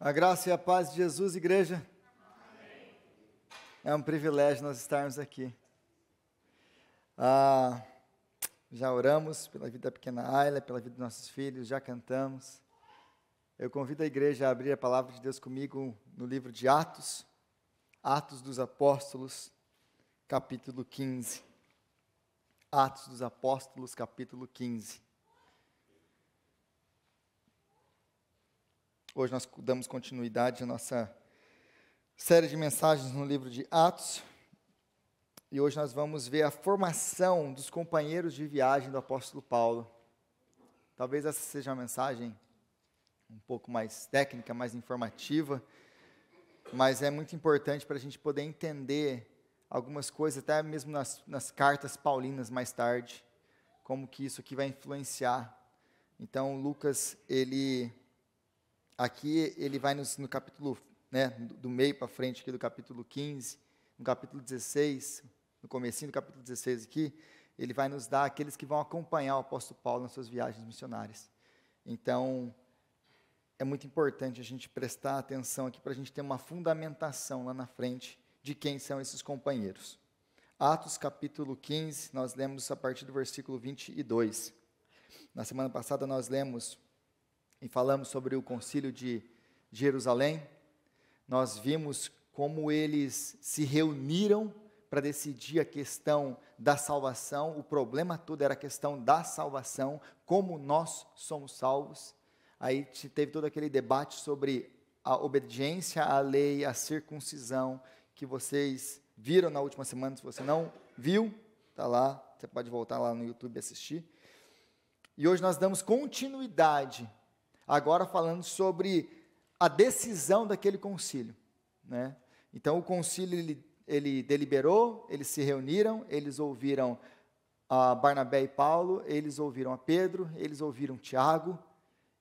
A graça e a paz de Jesus, igreja. Amém. É um privilégio nós estarmos aqui. Já oramos pela vida da pequena Ayla, pela vida dos nossos filhos, já cantamos. Eu convido a igreja a abrir a palavra de Deus comigo no livro de Atos, Atos dos Apóstolos, capítulo 15. Atos dos Apóstolos, capítulo 15. Hoje nós damos continuidade à nossa série de mensagens no livro de Atos. E hoje nós vamos ver a formação dos companheiros de viagem do apóstolo Paulo. Talvez essa seja uma mensagem um pouco mais técnica, mais informativa, mas é muito importante para a gente poder entender algumas coisas, até mesmo nas cartas paulinas mais tarde, como que isso aqui vai influenciar. Então, Lucas, aqui ele vai no capítulo, do meio para frente aqui do capítulo 15, no capítulo 16, no comecinho do capítulo 16 aqui, ele vai nos dar aqueles que vão acompanhar o apóstolo Paulo nas suas viagens missionárias. Então, é muito importante a gente prestar atenção aqui para a gente ter uma fundamentação lá na frente de quem são esses companheiros. Atos capítulo 15, nós lemos a partir do versículo 22. Na semana passada nós lemos e falamos sobre o concílio de Jerusalém. Nós vimos como eles se reuniram para decidir a questão da salvação. O problema todo era a questão da salvação, como nós somos salvos. Aí teve todo aquele debate sobre a obediência à lei, a circuncisão, que vocês viram na última semana. Se você não viu, está lá, você pode voltar lá no YouTube e assistir. E hoje nós damos continuidade, agora falando sobre a decisão daquele concílio, né? Então o concílio ele deliberou, eles se reuniram, eles ouviram a Barnabé e Paulo, eles ouviram a Pedro, eles ouviram Tiago,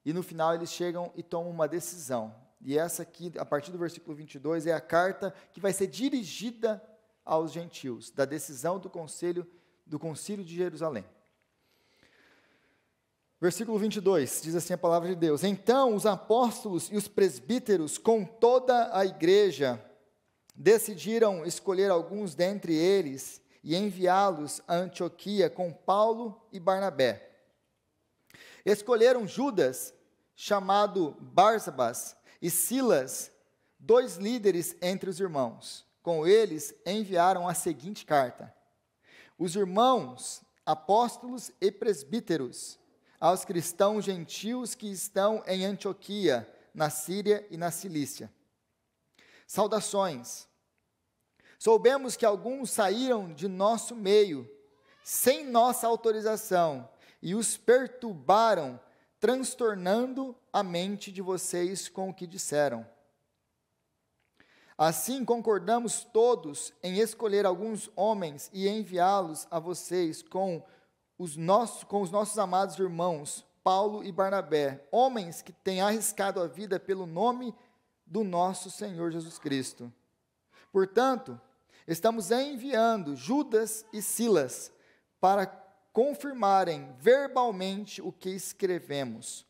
e no final eles chegam e tomam uma decisão. E essa aqui, a partir do versículo 22, é a carta que vai ser dirigida aos gentios, da decisão do concílio de Jerusalém. Versículo 22, diz assim a palavra de Deus: Então os apóstolos e os presbíteros, com toda a igreja, decidiram escolher alguns dentre eles e enviá-los a Antioquia com Paulo e Barnabé. Escolheram Judas, chamado Barsabas, e Silas, dois líderes entre os irmãos. Com eles enviaram a seguinte carta: Os irmãos, apóstolos e presbíteros, aos cristãos gentios que estão em Antioquia, na Síria e na Cilícia. Saudações. Soubemos que alguns saíram de nosso meio, sem nossa autorização, e os perturbaram, transtornando a mente de vocês com o que disseram. Assim, concordamos todos em escolher alguns homens e enviá-los a vocês com os nossos amados irmãos, Paulo e Barnabé, homens que têm arriscado a vida pelo nome do nosso Senhor Jesus Cristo. Portanto, estamos enviando Judas e Silas para confirmarem verbalmente o que escrevemos.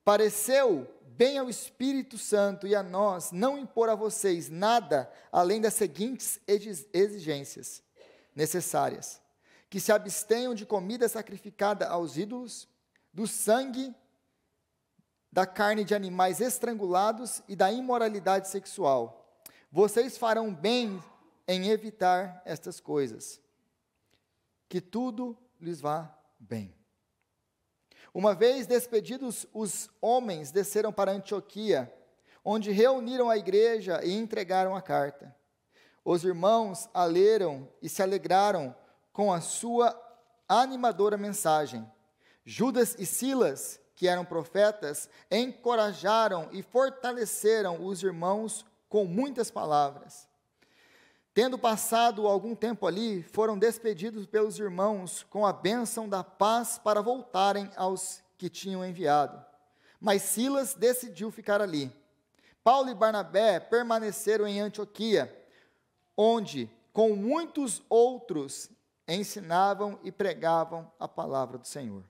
Pareceu bem ao Espírito Santo e a nós não impor a vocês nada além das seguintes exigências necessárias: que se abstenham de comida sacrificada aos ídolos, do sangue, da carne de animais estrangulados e da imoralidade sexual. Vocês farão bem em evitar estas coisas. Que tudo lhes vá bem. Uma vez despedidos, os homens desceram para Antioquia, onde reuniram a igreja e entregaram a carta. Os irmãos a leram e se alegraram com a sua animadora mensagem. Judas e Silas, que eram profetas, encorajaram e fortaleceram os irmãos com muitas palavras. Tendo passado algum tempo ali, foram despedidos pelos irmãos com a bênção da paz para voltarem aos que tinham enviado. Mas Silas decidiu ficar ali. Paulo e Barnabé permaneceram em Antioquia, onde, com muitos outros, ensinavam e pregavam a palavra do Senhor.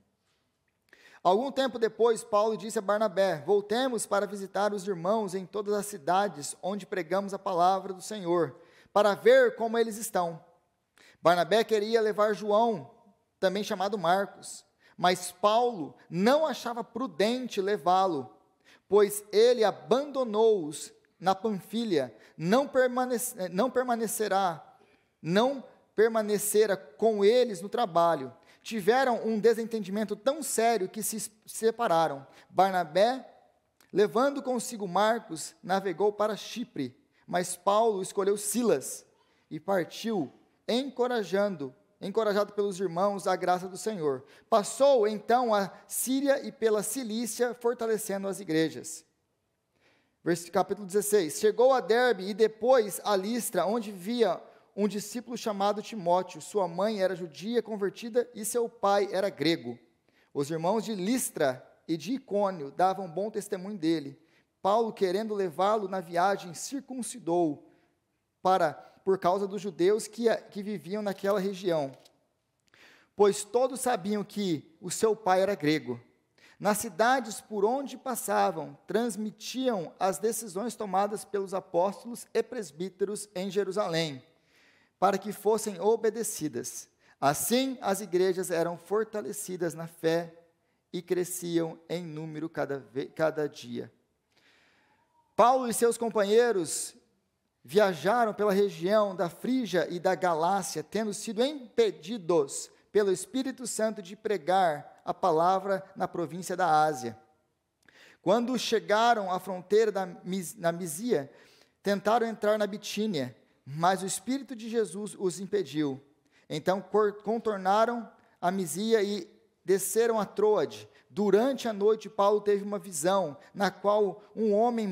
Algum tempo depois, Paulo disse a Barnabé: voltemos para visitar os irmãos em todas as cidades onde pregamos a palavra do Senhor, para ver como eles estão. Barnabé queria levar João, também chamado Marcos, mas Paulo não achava prudente levá-lo, pois ele abandonou-os na Panfilha, não permanecera com eles no trabalho. Tiveram um desentendimento tão sério que se separaram. Barnabé, levando consigo Marcos, navegou para Chipre, mas Paulo escolheu Silas e partiu, encorajado pelos irmãos à graça do Senhor. Passou então a Síria e pela Cilícia, fortalecendo as igrejas. Capítulo 16. Chegou a Derbe e depois a Listra, onde via um discípulo chamado Timóteo. Sua mãe era judia convertida e seu pai era grego. Os irmãos de Listra e de Icônio davam bom testemunho dele. Paulo, querendo levá-lo na viagem, circuncidou por causa dos judeus que viviam naquela região, pois todos sabiam que o seu pai era grego. Nas cidades por onde passavam, transmitiam as decisões tomadas pelos apóstolos e presbíteros em Jerusalém, para que fossem obedecidas. Assim, as igrejas eram fortalecidas na fé e cresciam em número cada dia. Paulo e seus companheiros viajaram pela região da Frígia e da Galácia, tendo sido impedidos pelo Espírito Santo de pregar a palavra na província da Ásia. Quando chegaram à fronteira na Misia, tentaram entrar na Bitínia, mas o Espírito de Jesus os impediu. Então contornaram a Misia e desceram a Troade. Durante a noite, Paulo teve uma visão, na qual um homem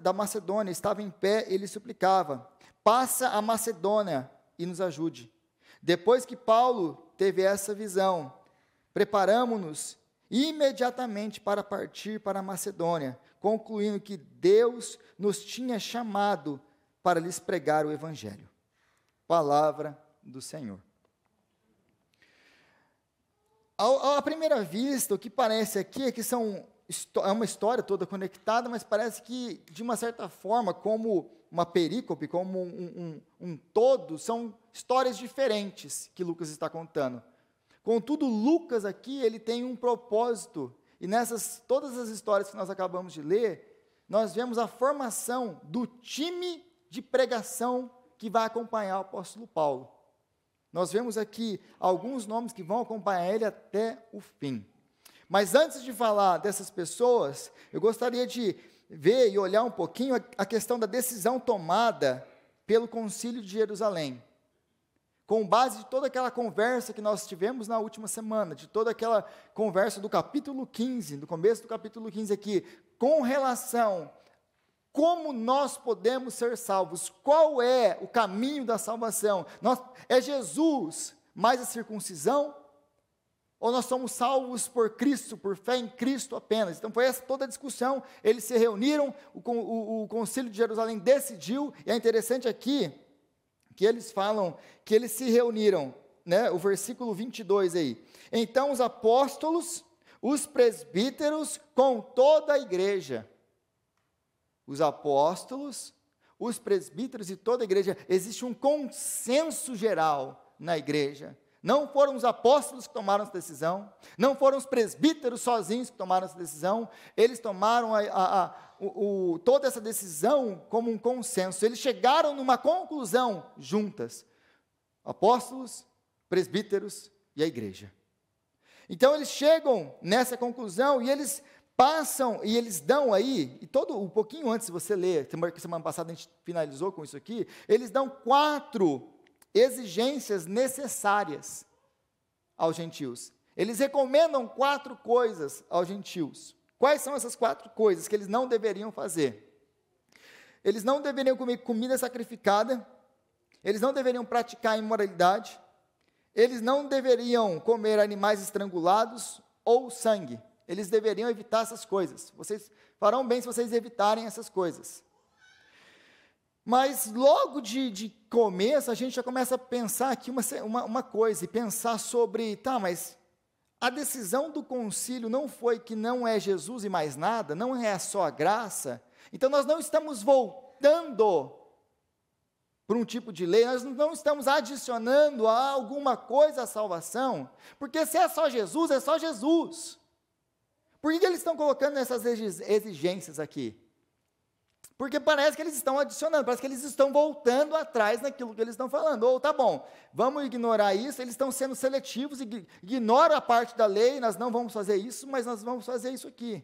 da Macedônia estava em pé e lhe suplicava: passa a Macedônia e nos ajude. Depois que Paulo teve essa visão, preparamo-nos imediatamente para partir para a Macedônia, concluindo que Deus nos tinha chamado para lhes pregar o Evangelho. Palavra do Senhor. À primeira vista, o que parece aqui é que é uma história toda conectada, mas parece que, de uma certa forma, como uma perícope, como um todo, são histórias diferentes que Lucas está contando. Contudo, Lucas aqui, ele tem um propósito, e todas as histórias que nós acabamos de ler, nós vemos a formação do time de pregação que vai acompanhar o apóstolo Paulo. Nós vemos aqui alguns nomes que vão acompanhar ele até o fim. Mas antes de falar dessas pessoas, eu gostaria de ver e olhar um pouquinho a questão da decisão tomada pelo Concílio de Jerusalém. Com base de toda aquela conversa que nós tivemos na última semana, de toda aquela conversa do capítulo 15, do começo do capítulo 15 aqui, com relação como nós podemos ser salvos, qual é o caminho da salvação? É Jesus mais a circuncisão? Ou nós somos salvos por Cristo, por fé em Cristo apenas? Então foi essa toda a discussão, eles se reuniram, o Concílio de Jerusalém decidiu, e é interessante aqui, que eles falam que eles se reuniram, né, o versículo 22 aí. Então os apóstolos, os presbíteros, com toda a igreja. Os apóstolos, os presbíteros e toda a igreja, existe um consenso geral na igreja. Não foram os apóstolos que tomaram essa decisão, não foram os presbíteros sozinhos que tomaram essa decisão, eles tomaram toda essa decisão como um consenso, eles chegaram numa conclusão juntas, apóstolos, presbíteros e a igreja. Então eles chegam nessa conclusão e eles passam e eles dão aí, e um pouquinho antes de você ler, semana passada a gente finalizou com isso aqui, eles dão 4 exigências necessárias aos gentios. Eles recomendam 4 coisas aos gentios. Quais são essas 4 coisas que eles não deveriam fazer? Eles não deveriam comer comida sacrificada, eles não deveriam praticar imoralidade, eles não deveriam comer animais estrangulados ou sangue. Eles deveriam evitar essas coisas. Vocês farão bem se vocês evitarem essas coisas. Mas logo de começo, a gente já começa a pensar aqui uma coisa, e pensar sobre, mas a decisão do concílio não foi que não é Jesus e mais nada, não é só a graça, então nós não estamos voltando para um tipo de lei, nós não estamos adicionando a alguma coisa à salvação, porque se é só Jesus, é só Jesus. Por que eles estão colocando essas exigências aqui? Porque parece que eles estão adicionando, parece que eles estão voltando atrás naquilo que eles estão falando. Ou tá bom, vamos ignorar isso, eles estão sendo seletivos, ignora a parte da lei, nós não vamos fazer isso, mas nós vamos fazer isso aqui.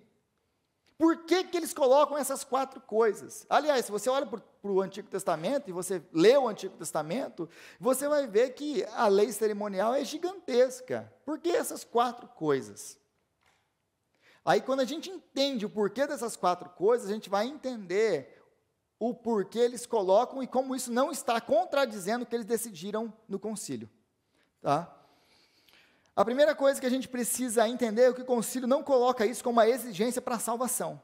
Por que que eles colocam essas 4 coisas? Aliás, se você olha para o Antigo Testamento, e você lê o Antigo Testamento, você vai ver que a lei cerimonial é gigantesca. Por que essas 4 coisas? Aí, quando a gente entende o porquê dessas 4 coisas, a gente vai entender o porquê eles colocam e como isso não está contradizendo o que eles decidiram no concílio. Tá? A primeira coisa que a gente precisa entender é que o concílio não coloca isso como uma exigência para a salvação.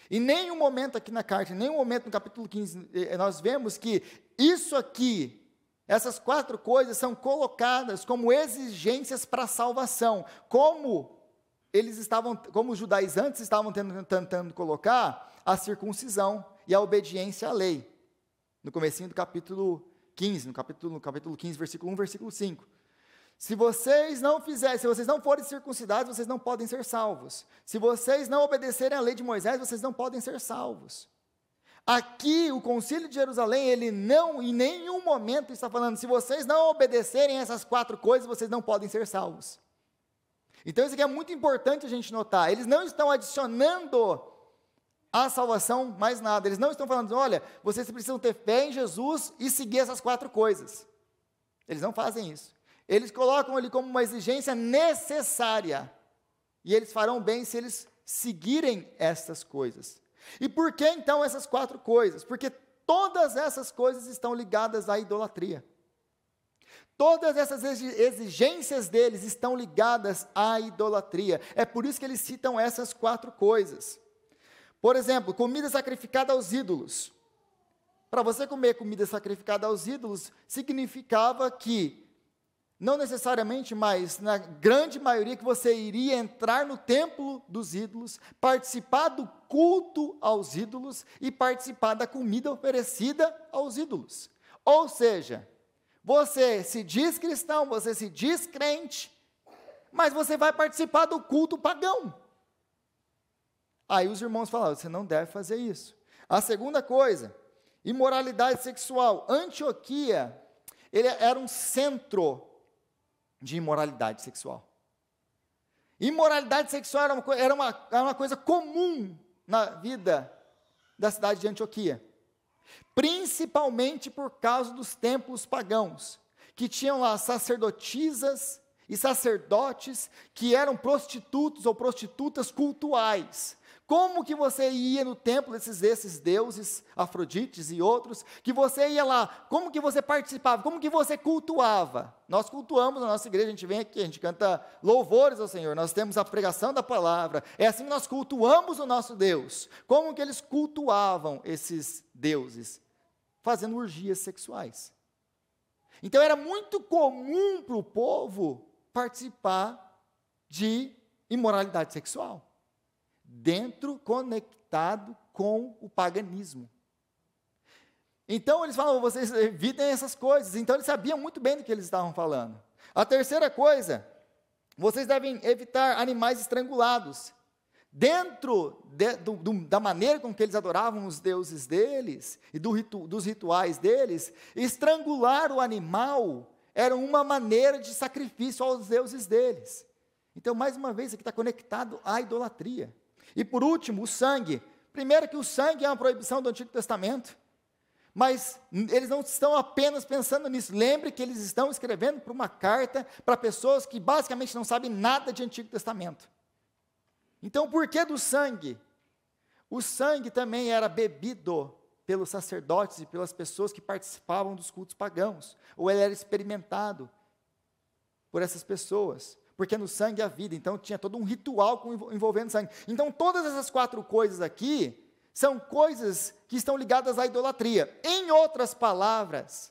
Em nenhum momento aqui na carta, em nenhum momento no capítulo 15, nós vemos que isso aqui, essas 4 coisas são colocadas como exigências para a salvação, como os judaizantes estavam tentando colocar a circuncisão e a obediência à lei, no comecinho do capítulo 15, no capítulo 15, versículo 1, versículo 5. Se vocês não forem circuncidados, vocês não podem ser salvos. Se vocês não obedecerem à lei de Moisés, vocês não podem ser salvos. Aqui, o concílio de Jerusalém, ele não, em nenhum momento está falando, se vocês não obedecerem essas 4 coisas, vocês não podem ser salvos. Então, isso aqui é muito importante a gente notar. Eles não estão adicionando à salvação mais nada. Eles não estão falando, olha, vocês precisam ter fé em Jesus e seguir essas 4 coisas. Eles não fazem isso. Eles colocam ali como uma exigência necessária. E eles farão bem se eles seguirem essas coisas. E por que então essas 4 coisas? Porque todas essas coisas estão ligadas à idolatria. Todas essas exigências deles estão ligadas à idolatria. É por isso que eles citam essas 4 coisas. Por exemplo, comida sacrificada aos ídolos. Para você comer comida sacrificada aos ídolos, significava que, não necessariamente, mas na grande maioria, que você iria entrar no templo dos ídolos, participar do culto aos ídolos e participar da comida oferecida aos ídolos. Ou seja, você se diz cristão, você se diz crente, mas você vai participar do culto pagão. Aí os irmãos falaram, você não deve fazer isso. A segunda coisa, imoralidade sexual. Antioquia, ele era um centro de imoralidade sexual. Imoralidade sexual era uma coisa comum na vida da cidade de Antioquia. Principalmente por causa dos templos pagãos, que tinham lá sacerdotisas e sacerdotes que eram prostitutos ou prostitutas cultuais. Como que você ia no templo desses deuses, Afrodites e outros, que você ia lá, como que você participava, como que você cultuava? Nós cultuamos na nossa igreja, a gente vem aqui, a gente canta louvores ao Senhor, nós temos a pregação da palavra, é assim que nós cultuamos o nosso Deus. Como que eles cultuavam esses deuses? Fazendo orgias sexuais. Então era muito comum para o povo participar de imoralidade sexual. Conectado com o paganismo. Então eles falam, vocês evitem essas coisas. Então eles sabiam muito bem do que eles estavam falando. A terceira coisa, vocês devem evitar animais estrangulados. Dentro da maneira com que eles adoravam os deuses deles, e dos rituais deles, estrangular o animal era uma maneira de sacrifício aos deuses deles. Então, mais uma vez, aqui está conectado à idolatria. E por último, o sangue. Primeiro que o sangue é uma proibição do Antigo Testamento, mas eles não estão apenas pensando nisso. Lembre que eles estão escrevendo para uma carta para pessoas que basicamente não sabem nada de Antigo Testamento. Então, por que do sangue? O sangue também era bebido pelos sacerdotes e pelas pessoas que participavam dos cultos pagãos, ou ele era experimentado por essas pessoas. Porque no sangue há vida, então tinha todo um ritual envolvendo sangue. Então todas essas 4 coisas aqui são coisas que estão ligadas à idolatria. Em outras palavras,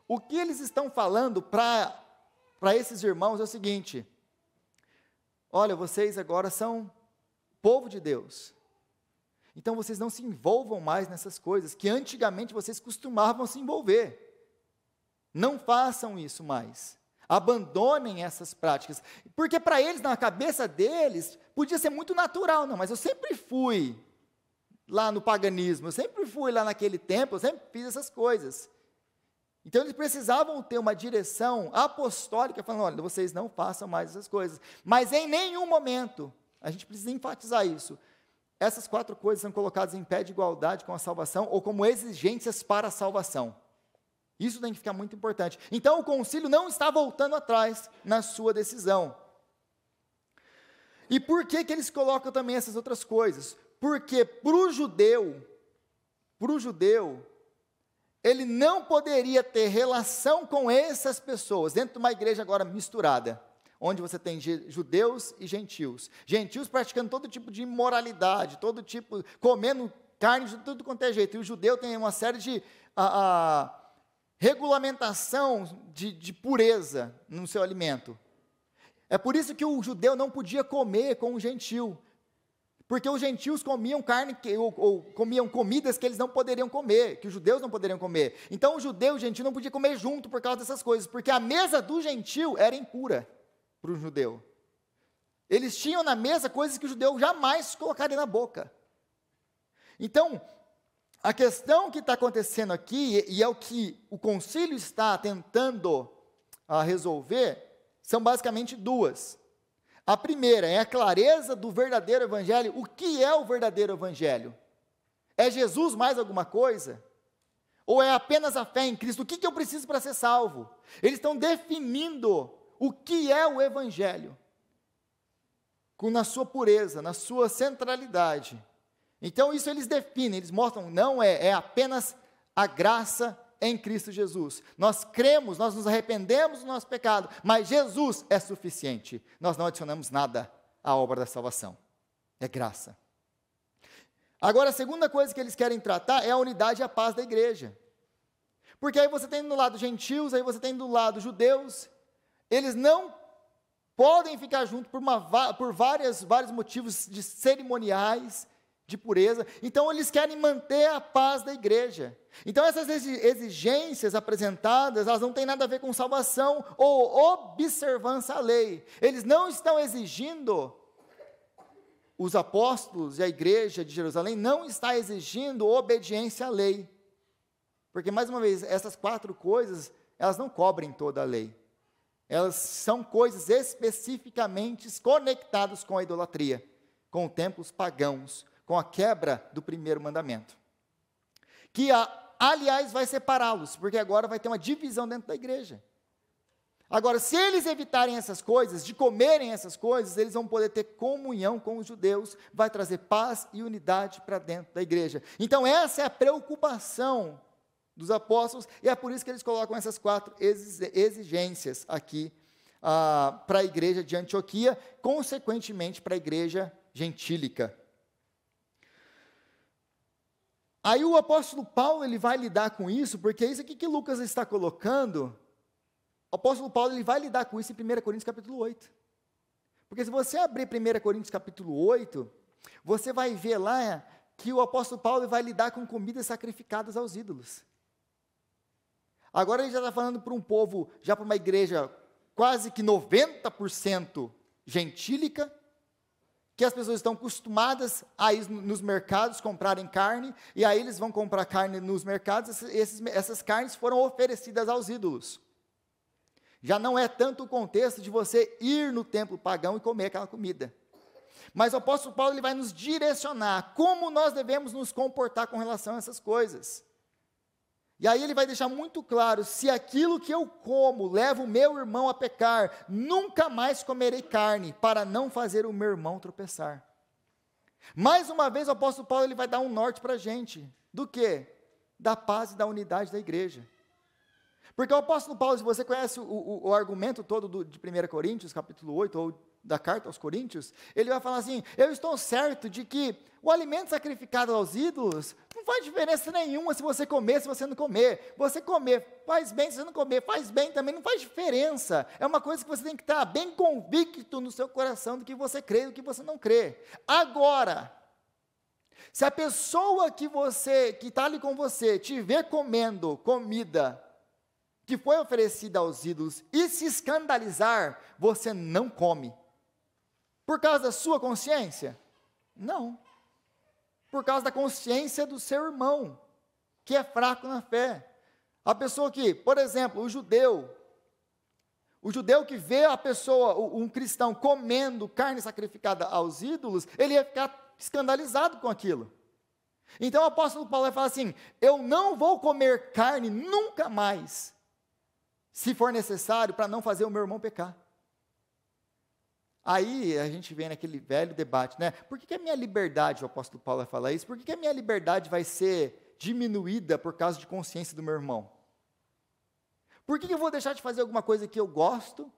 o que eles estão falando para esses irmãos é o seguinte: olha, vocês agora são povo de Deus. Então vocês não se envolvam mais nessas coisas que antigamente vocês costumavam se envolver. Não façam isso mais. Abandonem essas práticas. Porque para eles, na cabeça deles, podia ser muito natural. Não, mas eu sempre fui lá no paganismo, eu sempre fui lá naquele templo, eu sempre fiz essas coisas. Então eles precisavam ter uma direção apostólica, falando, olha, vocês não façam mais essas coisas. Mas em nenhum momento, a gente precisa enfatizar isso, essas 4 coisas são colocadas em pé de igualdade com a salvação, ou como exigências para a salvação. Isso tem que ficar muito importante. Então o concílio não está voltando atrás na sua decisão. E por que eles colocam também essas outras coisas? Porque para o judeu, ele não poderia ter relação com essas pessoas, dentro de uma igreja agora misturada, onde você tem judeus e gentios. Gentios praticando todo tipo de imoralidade, todo tipo, comendo carne de tudo quanto é jeito. E o judeu tem uma série de regulamentação de pureza no seu alimento. É por isso que o judeu não podia comer com o gentil. Porque os gentios comiam carne, ou comiam comidas que eles não poderiam comer, que os judeus não poderiam comer. Então o judeu e o gentil não podiam comer junto por causa dessas coisas, porque a mesa do gentil era impura para o judeu. Eles tinham na mesa coisas que o judeu jamais colocaria na boca. Então, a questão que está acontecendo aqui, e é o que o concílio está tentando resolver, são basicamente 2. A primeira é a clareza do verdadeiro evangelho. O que é o verdadeiro evangelho? É Jesus mais alguma coisa? Ou é apenas a fé em Cristo? O que eu preciso para ser salvo? Eles estão definindo o que é o evangelho, na sua pureza, na sua centralidade. Então isso eles definem, eles mostram, não é apenas a graça em Cristo Jesus. Nós cremos, nós nos arrependemos do nosso pecado, mas Jesus é suficiente. Nós não adicionamos nada à obra da salvação. É graça. Agora, a segunda coisa que eles querem tratar é a unidade e a paz da igreja. Porque aí você tem do lado gentios, aí você tem do lado judeus. Eles não podem ficar juntos por vários motivos de cerimoniais, de pureza. Então eles querem manter a paz da igreja. Então essas exigências apresentadas, elas não têm nada a ver com salvação ou observância à lei. Eles não estão exigindo, os apóstolos e a igreja de Jerusalém não está exigindo obediência à lei. Porque, mais uma vez, essas 4 coisas, elas não cobrem toda a lei. Elas são coisas especificamente conectadas com a idolatria, com templos pagãos, com a quebra do primeiro mandamento, que aliás vai separá-los, porque agora vai ter uma divisão dentro da igreja. Agora, se eles evitarem essas coisas, de comerem essas coisas, eles vão poder ter comunhão com os judeus, vai trazer paz e unidade para dentro da igreja. Então essa é a preocupação dos apóstolos, e é por isso que eles colocam essas 4 exigências aqui para a igreja de Antioquia, consequentemente para a igreja gentílica. Aí o apóstolo Paulo, ele vai lidar com isso, porque é isso aqui que Lucas está colocando. O apóstolo Paulo, ele vai lidar com isso em 1 Coríntios capítulo 8. Porque se você abrir 1 Coríntios capítulo 8, você vai ver lá que o apóstolo Paulo vai lidar com comidas sacrificadas aos ídolos. Agora ele já está falando para um povo, já para uma igreja quase que 90% gentílica, que as pessoas estão acostumadas a ir nos mercados comprarem carne, e aí eles vão comprar carne nos mercados, essas carnes foram oferecidas aos ídolos. Já não é tanto o contexto de você ir no templo pagão e comer aquela comida. Mas o apóstolo Paulo ele vai nos direcionar como nós devemos nos comportar com relação a essas coisas. E aí ele vai deixar muito claro, se aquilo que eu como leva o meu irmão a pecar, nunca mais comerei carne, para não fazer o meu irmão tropeçar. Mais uma vez o apóstolo Paulo ele vai dar um norte para a gente, do quê? Da paz e da unidade da igreja. Porque o apóstolo Paulo, se você conhece o argumento todo de 1 Coríntios, capítulo 8, ou da carta aos Coríntios, ele vai falar assim: eu estou certo de que o alimento sacrificado aos ídolos não faz diferença nenhuma se você comer, se você não comer. Você comer faz bem, se você não comer faz bem também, não faz diferença. É uma coisa que você tem que estar bem convicto no seu coração do que você crê e do que você não crê. Agora, se a pessoa que está ali com você, te vê comendo comida que foi oferecida aos ídolos e se escandalizar, você não come. Por causa da sua consciência? Não. Por causa da consciência do seu irmão, que é fraco na fé. A pessoa que, por exemplo, o judeu que vê a pessoa, um cristão, comendo carne sacrificada aos ídolos, ele ia ficar escandalizado com aquilo. Então o apóstolo Paulo vai falar assim: eu não vou comer carne nunca mais, se for necessário, para não fazer o meu irmão pecar. Aí a gente vem naquele velho debate, né? Por que a minha liberdade, o apóstolo Paulo vai falar isso, por que a minha liberdade vai ser diminuída por causa de consciência do meu irmão? Por que eu vou deixar de fazer alguma coisa que eu gosto,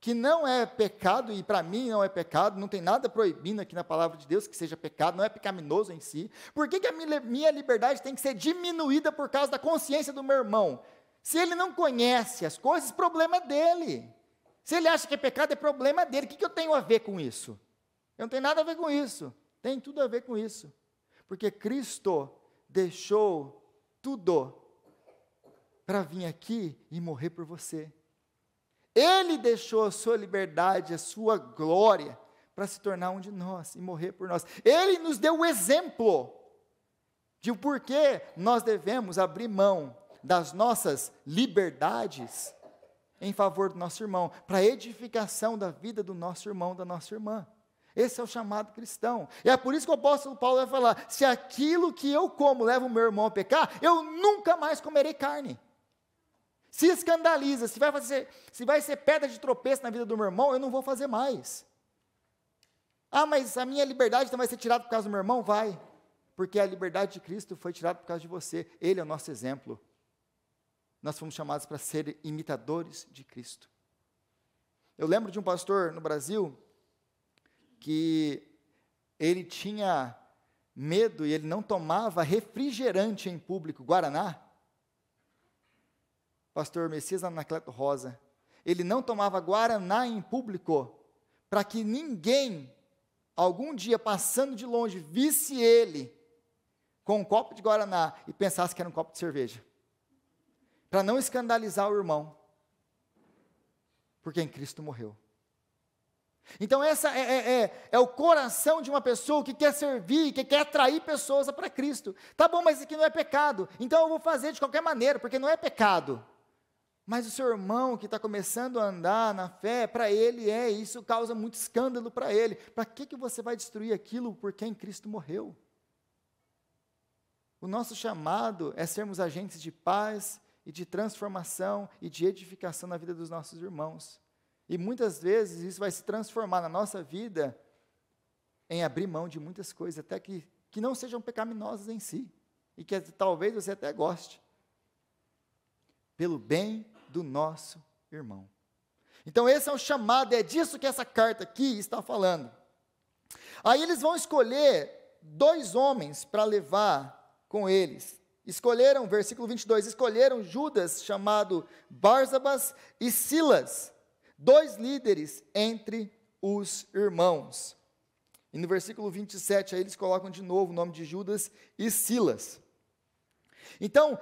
que não é pecado, e para mim não é pecado, não tem nada proibindo aqui na palavra de Deus que seja pecado, não é pecaminoso em si? Por que a minha liberdade tem que ser diminuída por causa da consciência do meu irmão? Se ele não conhece as coisas, problema é dele. Se ele acha que é pecado, é problema dele. O que eu tenho a ver com isso? Eu não tenho nada a ver com isso. Tem tudo a ver com isso. Porque Cristo deixou tudo para vir aqui e morrer por você. Ele deixou a sua liberdade, a sua glória, para se tornar um de nós e morrer por nós. Ele nos deu o exemplo de o porquê nós devemos abrir mão das nossas liberdades em favor do nosso irmão, para a edificação da vida do nosso irmão, da nossa irmã. Esse é o chamado cristão. E é por isso que o apóstolo Paulo vai falar: se aquilo que eu como leva o meu irmão a pecar, eu nunca mais comerei carne. Se escandaliza, se vai ser pedra de tropeço na vida do meu irmão, eu não vou fazer mais. Ah, mas a minha liberdade então vai ser tirada por causa do meu irmão? Vai, porque a liberdade de Cristo foi tirada por causa de você. Ele é o nosso exemplo. Nós fomos chamados para ser imitadores de Cristo. Eu lembro de um pastor no Brasil que ele tinha medo e ele não tomava refrigerante em público, Guaraná. Pastor Messias Anacleto Rosa. Ele não tomava Guaraná em público para que ninguém, algum dia passando de longe, visse ele com um copo de Guaraná e pensasse que era um copo de cerveja. Para não escandalizar o irmão, porque em Cristo morreu. Então essa é o coração de uma pessoa que quer servir, que quer atrair pessoas para Cristo. Tá bom, mas isso aqui não é pecado, então eu vou fazer de qualquer maneira, porque não é pecado. Mas o seu irmão que está começando a andar na fé, para ele isso causa muito escândalo para ele. Para que você vai destruir aquilo porque em Cristo morreu? O nosso chamado é sermos agentes de paz e de transformação e de edificação na vida dos nossos irmãos. E muitas vezes isso vai se transformar na nossa vida em abrir mão de muitas coisas, até que não sejam pecaminosas em si, e que talvez você até goste, pelo bem do nosso irmão. Então esse é o chamado, é disso que essa carta aqui está falando. Aí eles vão escolher 2 homens para levar com eles. Escolheram, versículo 22, escolheram Judas, chamado Barsabas, e Silas, 2 líderes entre os irmãos. E no versículo 27, aí eles colocam de novo o nome de Judas e Silas. Então,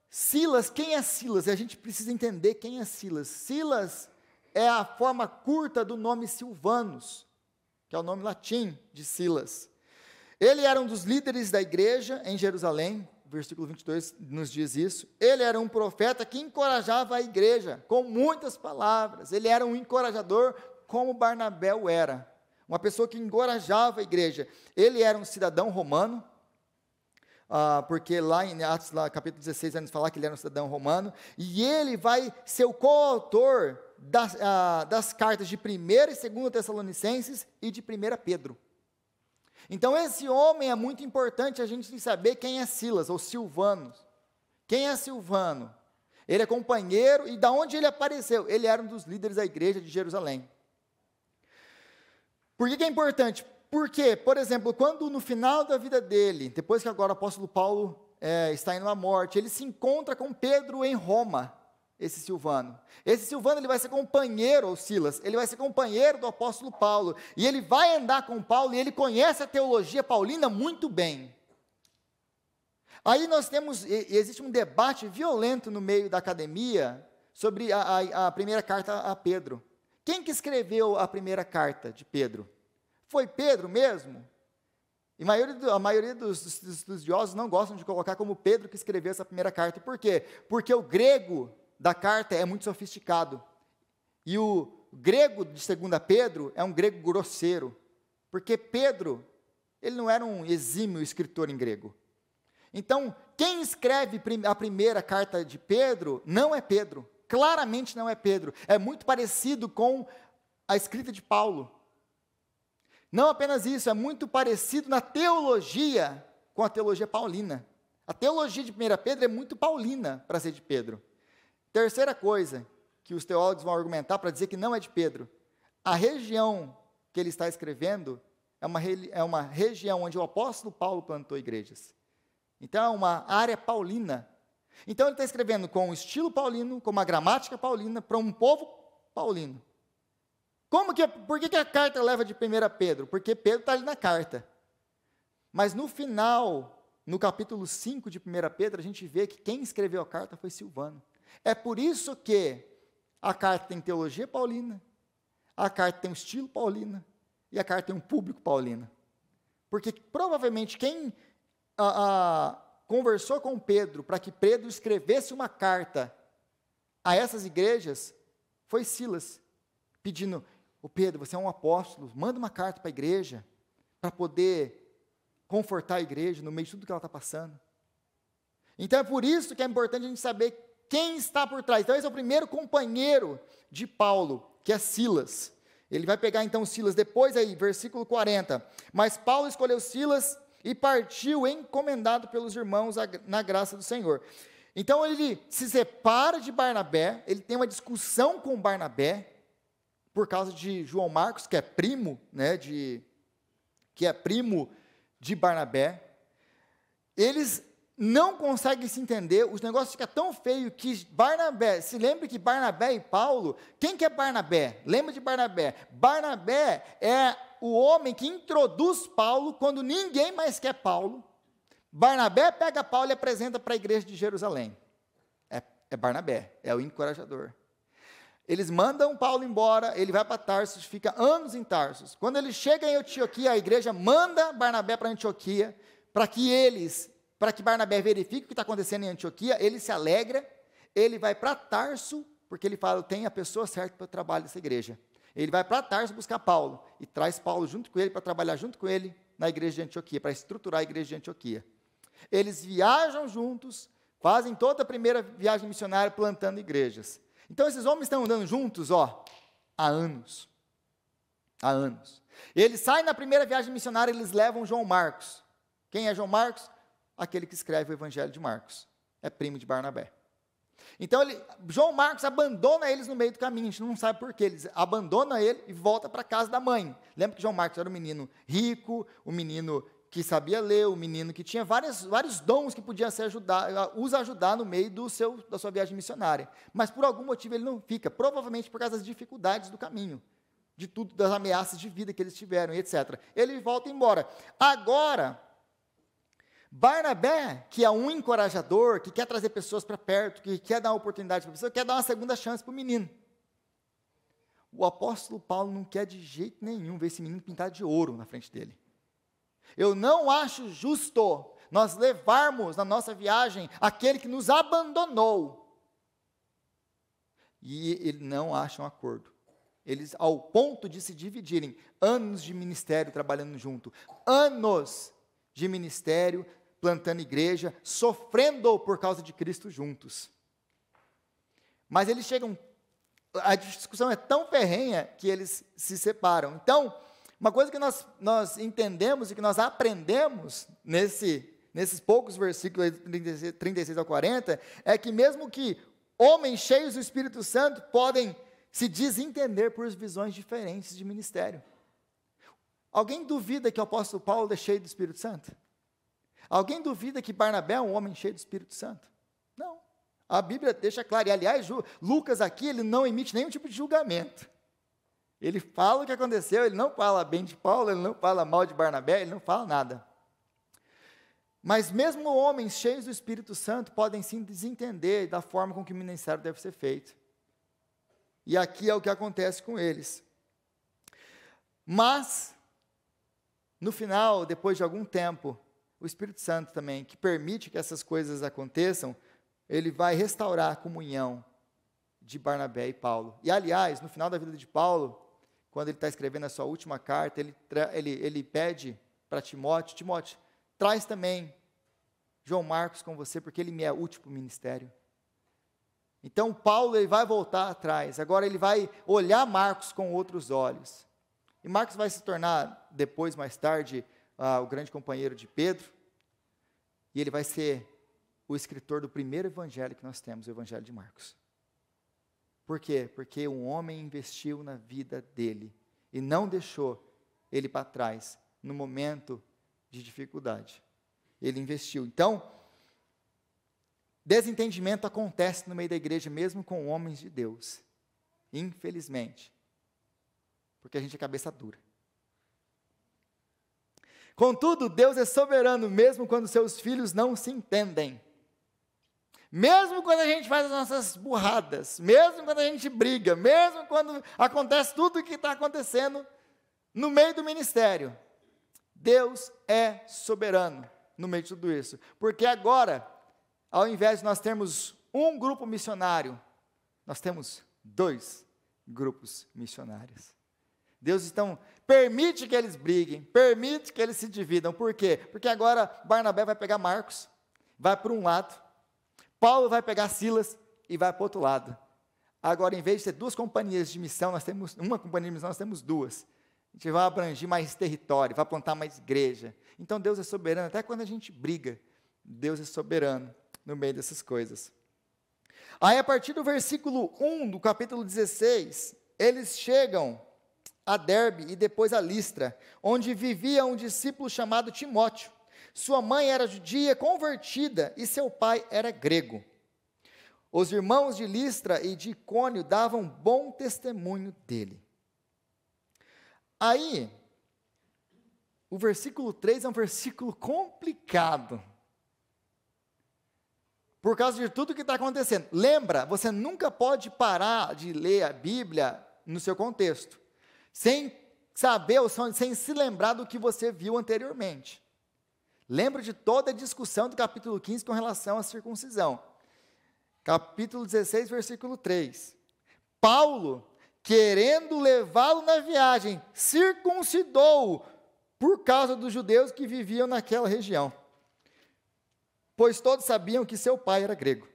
Silas, quem é Silas? A gente precisa entender quem é Silas. Silas é a forma curta do nome Silvanus, que é o nome latim de Silas. Ele era um dos líderes da igreja em Jerusalém, versículo 22 nos diz isso. Ele era um profeta que encorajava a igreja com muitas palavras. Ele era um encorajador como Barnabé o era. Uma pessoa que encorajava a igreja. Ele era um cidadão romano, porque lá em Atos, capítulo 16, vai nos falar que ele era um cidadão romano, e ele vai ser o coautor das cartas de 1ª e 2ª Tessalonicenses e de 1 Pedro. Então esse homem é muito importante a gente saber quem é Silas, ou Silvano. Quem é Silvano? Ele é companheiro, e da onde ele apareceu? Ele era um dos líderes da igreja de Jerusalém. Por que é importante? Porque, por exemplo, quando no final da vida dele, depois que agora o apóstolo Paulo está indo à morte, ele se encontra com Pedro em Roma, esse Silvano. Esse Silvano, ele vai ser companheiro, ou Silas, ele vai ser companheiro do apóstolo Paulo, e ele vai andar com Paulo, e ele conhece a teologia paulina muito bem. Aí nós temos, existe um debate violento no meio da academia sobre a primeira carta a Pedro. Quem que escreveu a primeira carta de Pedro? Foi Pedro mesmo? E a maioria dos estudiosos não gostam de colocar como Pedro que escreveu essa primeira carta. Por quê? Porque o grego da carta é muito sofisticado. E o grego de 2 Pedro é um grego grosseiro. Porque Pedro, ele não era um exímio escritor em grego. Então, quem escreve a primeira carta de Pedro não é Pedro. Claramente não é Pedro. É muito parecido com a escrita de Paulo. Não apenas isso, é muito parecido na teologia com a teologia paulina. A teologia de 1 Pedro é muito paulina para ser de Pedro. Terceira coisa que os teólogos vão argumentar para dizer que não é de Pedro. A região que ele está escrevendo é uma região onde o apóstolo Paulo plantou igrejas. Então, é uma área paulina. Então, ele está escrevendo com um estilo paulino, com uma gramática paulina, para um povo paulino. Por que a carta leva de 1 Pedro? Porque Pedro está ali na carta. Mas no final, no capítulo 5 de 1 Pedro, a gente vê que quem escreveu a carta foi Silvano. É por isso que a carta tem teologia paulina, a carta tem um estilo paulino, e a carta tem um público paulino. Porque provavelmente quem conversou com Pedro para que Pedro escrevesse uma carta a essas igrejas foi Silas, pedindo: ô Pedro, você é um apóstolo, manda uma carta para a igreja, para poder confortar a igreja no meio de tudo que ela está passando. Então é por isso que é importante a gente saber quem está por trás. Então esse é o primeiro companheiro de Paulo, que é Silas. Ele vai pegar então Silas depois aí, versículo 40. Mas Paulo escolheu Silas e partiu encomendado pelos irmãos na graça do Senhor. Então ele se separa de Barnabé, ele tem uma discussão com Barnabé, por causa de João Marcos, que é primo, de Barnabé. Eles não conseguem se entender, os negócios ficam tão feios que Barnabé, se lembre que Barnabé e Paulo, quem que é Barnabé? Lembra de Barnabé? Barnabé é o homem que introduz Paulo quando ninguém mais quer Paulo. Barnabé pega Paulo e apresenta para a igreja de Jerusalém. É Barnabé, é o encorajador. Eles mandam Paulo embora, ele vai para Tarsus, fica anos em Tarsus. Quando ele chega em Antioquia, a igreja manda Barnabé para Antioquia, para que Barnabé verifique o que está acontecendo em Antioquia. Ele se alegra, ele vai para Tarso, porque ele fala: eu tenho a pessoa certa para o trabalho dessa igreja. Ele vai para Tarso buscar Paulo, e traz Paulo junto com ele, para trabalhar junto com ele na igreja de Antioquia, para estruturar a igreja de Antioquia. Eles viajam juntos, fazem toda a primeira viagem missionária, plantando igrejas. Então, esses homens estão andando juntos, há anos. Há anos. Eles saem na primeira viagem missionária, eles levam João Marcos. Quem é João Marcos? Aquele que escreve o Evangelho de Marcos. É primo de Barnabé. Então, João Marcos abandona eles no meio do caminho, a gente não sabe por quê. Eles abandonam ele e volta para a casa da mãe. Lembra que João Marcos era um menino rico, um menino que sabia ler, um menino que tinha vários dons que podiam os ajudar no meio da sua viagem missionária. Mas por algum motivo ele não fica, provavelmente por causa das dificuldades do caminho, das ameaças de vida que eles tiveram, etc. Ele volta embora. Agora, Barnabé, que é um encorajador, que quer trazer pessoas para perto, que quer dar uma oportunidade para a pessoa, quer dar uma segunda chance para o menino. O apóstolo Paulo não quer de jeito nenhum ver esse menino pintado de ouro na frente dele. Eu não acho justo nós levarmos na nossa viagem aquele que nos abandonou. E ele não acha um acordo. Eles, ao ponto de se dividirem, anos de ministério trabalhando junto, anos de ministério, plantando igreja, sofrendo por causa de Cristo juntos. Mas eles chegam, a discussão é tão ferrenha que eles se separam. Então, uma coisa que nós entendemos e que nós aprendemos nesses poucos versículos, 36 ao 40, é que mesmo que Homens cheios do Espírito Santo podem se desentender por visões diferentes de ministério. Alguém duvida que o apóstolo Paulo é cheio do Espírito Santo? Alguém duvida que Barnabé é um homem cheio do Espírito Santo? Não. A Bíblia deixa claro, e aliás, Lucas aqui, ele não emite nenhum tipo de julgamento. Ele fala o que aconteceu, ele não fala bem de Paulo, ele não fala mal de Barnabé, ele não fala nada. Mas mesmo homens cheios do Espírito Santo podem sim desentender da forma com que o ministério deve ser feito. E aqui é o que acontece com eles. Mas, no final, depois de algum tempo, o Espírito Santo também, que permite que essas coisas aconteçam, ele vai restaurar a comunhão de Barnabé e Paulo. E, aliás, no final da vida de Paulo, quando ele está escrevendo a sua última carta, ele pede para Timóteo, Timóteo, traz também João Marcos com você, porque ele me é útil para o ministério. Então, Paulo ele vai voltar atrás, agora ele vai olhar Marcos com outros olhos. E Marcos vai se tornar, depois, mais tarde, o grande companheiro de Pedro, e ele vai ser o escritor do primeiro evangelho que nós temos, o evangelho de Marcos. Por quê? Porque um homem investiu na vida dele, e não deixou ele para trás, no momento de dificuldade. Ele investiu. Então, desentendimento acontece no meio da igreja, mesmo com homens de Deus. Infelizmente. Porque a gente é cabeça dura. Contudo, Deus é soberano, mesmo quando seus filhos não se entendem. Mesmo quando a gente faz as nossas burradas, mesmo quando a gente briga, mesmo quando acontece tudo o que está acontecendo no meio do ministério, Deus é soberano no meio de tudo isso. Porque agora, ao invés de nós termos um grupo missionário, nós temos 2 grupos missionários. Deus, então, permite que eles briguem, permite que eles se dividam. Por quê? Porque agora Barnabé vai pegar Marcos, vai para um lado, Paulo vai pegar Silas e vai para o outro lado. Agora, em vez de ter 2 companhias de missão, nós temos uma companhia de missão, nós temos 2. A gente vai abranger mais território, vai plantar mais igreja. Então, Deus é soberano, até quando a gente briga, Deus é soberano no meio dessas coisas. Aí, a partir do versículo 1 do capítulo 16, eles chegam a Derbe e depois a Listra, onde vivia um discípulo chamado Timóteo. Sua mãe era judia convertida e seu pai era grego. Os irmãos de Listra e de Icônio davam bom testemunho dele. Aí, o versículo 3 é um versículo complicado. Por causa de tudo que está acontecendo. Lembra, você nunca pode parar de ler a Bíblia no seu contexto, sem saber, ou sem se lembrar do que você viu anteriormente. Lembra de toda a discussão do capítulo 15 com relação à circuncisão. Capítulo 16, versículo 3. Paulo, querendo levá-lo na viagem, circuncidou-o por causa dos judeus que viviam naquela região, pois todos sabiam que seu pai era grego.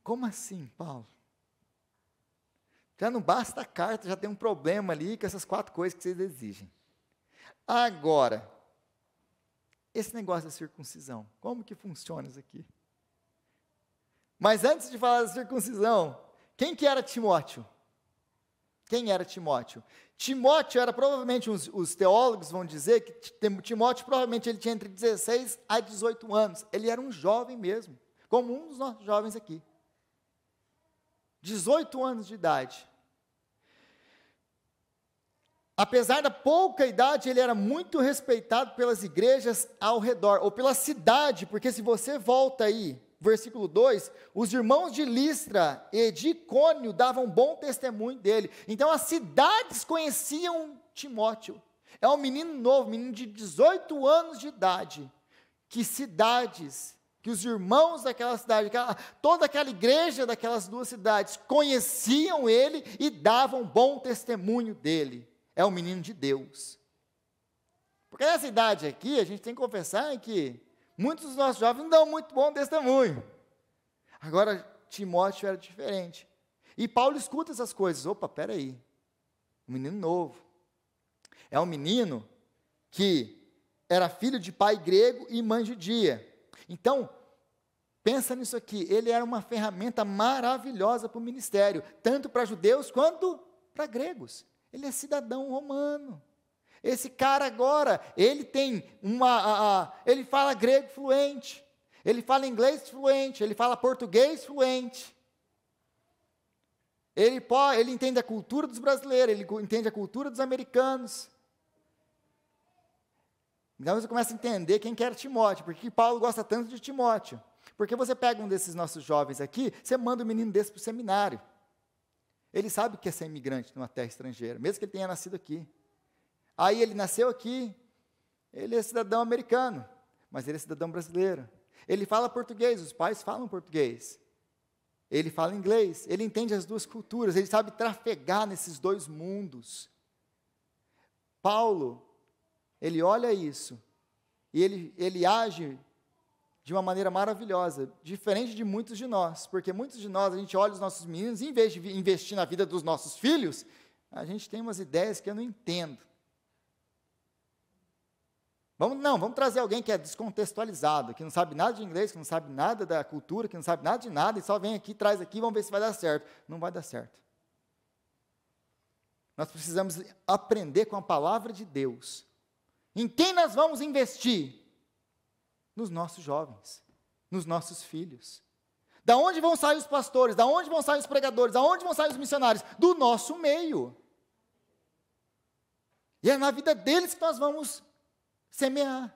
Como assim, Paulo? Já não basta a carta, já tem um problema ali com essas 4 coisas que vocês exigem. Agora, esse negócio da circuncisão, como que funciona isso aqui? Mas antes de falar da circuncisão, quem que era Timóteo? Quem era Timóteo? Timóteo era provavelmente, os teólogos vão dizer que Timóteo provavelmente ele tinha entre 16 a 18 anos. Ele era um jovem mesmo, como um dos nossos jovens aqui. 18 anos de idade. Apesar da pouca idade, ele era muito respeitado pelas igrejas ao redor, ou pela cidade, porque se você volta aí, versículo 2, os irmãos de Listra e de Icônio davam bom testemunho dele. Então as cidades conheciam Timóteo. É um menino novo, menino de 18 anos de idade, que os irmãos daquela cidade, toda aquela igreja daquelas 2 cidades, conheciam ele e davam bom testemunho dele. É um menino de Deus. Porque nessa idade aqui, a gente tem que confessar que muitos dos nossos jovens não dão muito bom testemunho. Agora, Timóteo era diferente. E Paulo escuta essas coisas. Opa, peraí. Um menino novo. É um menino que era filho de pai grego e mãe judia. Então, Pensa nisso aqui, ele era uma ferramenta maravilhosa para o ministério, tanto para judeus quanto para gregos. Ele é cidadão romano. Esse cara agora, ele tem ele fala grego fluente, ele fala inglês fluente, ele fala português fluente. Ele entende a cultura dos brasileiros, ele entende a cultura dos americanos. Então você começa a entender quem que era Timóteo, porque Paulo gosta tanto de Timóteo. Porque você pega um desses nossos jovens aqui, você manda um menino desse para o seminário. Ele sabe o que é ser imigrante numa terra estrangeira, mesmo que ele tenha nascido aqui. Aí ele nasceu aqui, ele é cidadão americano, mas ele é cidadão brasileiro. Ele fala português, os pais falam português. Ele fala inglês, ele entende as duas culturas, ele sabe trafegar nesses dois mundos. Paulo, ele olha isso, e ele age de uma maneira maravilhosa, diferente de muitos de nós, porque muitos de nós, a gente olha os nossos meninos, e em vez de investir na vida dos nossos filhos, a gente tem umas ideias que eu não entendo. Vamos trazer alguém que é descontextualizado, que não sabe nada de inglês, que não sabe nada da cultura, que não sabe nada de nada, e só vem aqui, traz aqui, vamos ver se vai dar certo. Não vai dar certo. Nós precisamos aprender com a palavra de Deus. Em quem nós vamos investir? Nos nossos jovens, nos nossos filhos. Da onde vão sair os pastores? Da onde vão sair os pregadores? Da onde vão sair os missionários? Do nosso meio. E é na vida deles que nós vamos semear.